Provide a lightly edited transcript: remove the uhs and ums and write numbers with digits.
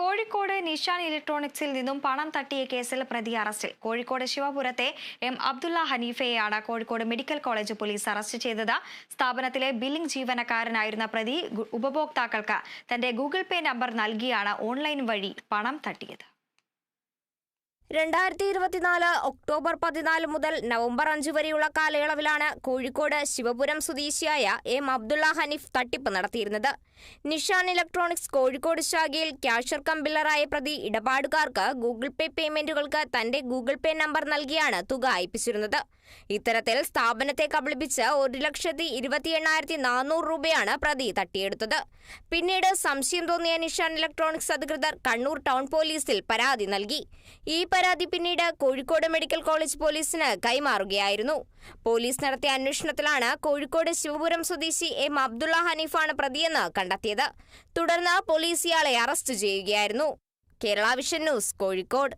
കോഴിക്കോട് നിഷാൻ ഇലക്ട്രോണിക്സിൽ നിന്നും പണം തട്ടിയ കേസിൽ പ്രതി അറസ്റ്റിൽ. കോഴിക്കോട് ശിവപുരത്തെ എം അബ്ദുള്ള ഹനീഫയെയാണ് Kozhikode medical college police arrest ചെയ്തത്. സ്ഥാപനത്തിലെ ബില്ലിംഗ് ജീവനക്കാരനായിരുന്ന പ്രതി ഉപഭോക്താക്കൾക്ക് തന്റെ ഗൂഗിൾ പേ നമ്പർ നൽകിയാണ് ഓൺലൈൻ വഴി പണം തട്ടിയത്. 2024 ഒക്ടോബർ 14 മുതൽ നവംബർ 5 വരെയുള്ള കാലയളവിലാണ് കോഴിക്കോട് ശിവപുരം സ്വദേശിയായ എം അബ്ദുള്ള ഹനീഫ് തട്ടിപ്പ് നടത്തിയിരുന്നത്. നിഷാൻ ഇലക്ട്രോണിക്സ് കോഴിക്കോട് ശാഖയിൽ ക്യാഷ്യർ കം ബില്ലറായ പ്രതി ഇടപാടുകാർക്ക് ഗൂഗിൾ പേ പേയ്മെന്റുകൾക്ക് തന്റെ ഗൂഗിൾ പേ നമ്പർ നൽകിയാണ് തുക അയപ്പിച്ചിരുന്നത്. ഇത്തരത്തിൽ സ്ഥാപനത്തെ കബളിപ്പിച്ച് 1,28,400 രൂപയാണ് പ്രതി തട്ടിയെടുത്തത്. പിന്നീട് സംശയം തോന്നിയ നിഷാൻ ഇലക്ട്രോണിക്സ് അധികൃതർ കണ്ണൂർ ടൗൺ പോലീസിൽ പരാതി നൽകി. ഈ പരാതി പിന്നീട് കോഴിക്കോട് മെഡിക്കൽ കോളേജ് പോലീസിന് കൈമാറുകയായിരുന്നു. പോലീസ് നടത്തിയ അന്വേഷണത്തിലാണ് കോഴിക്കോട് ശിവപുരം സ്വദേശി എം അബ്ദുള്ള ഹനീഫാണ് പ്രതിയെന്ന് കണ്ടെത്തിയത്. തുടർന്ന് പോലീസ് ഇയാളെ അറസ്റ്റ് ചെയ്യുകയായിരുന്നു. Kerala vision news, Kozhikode.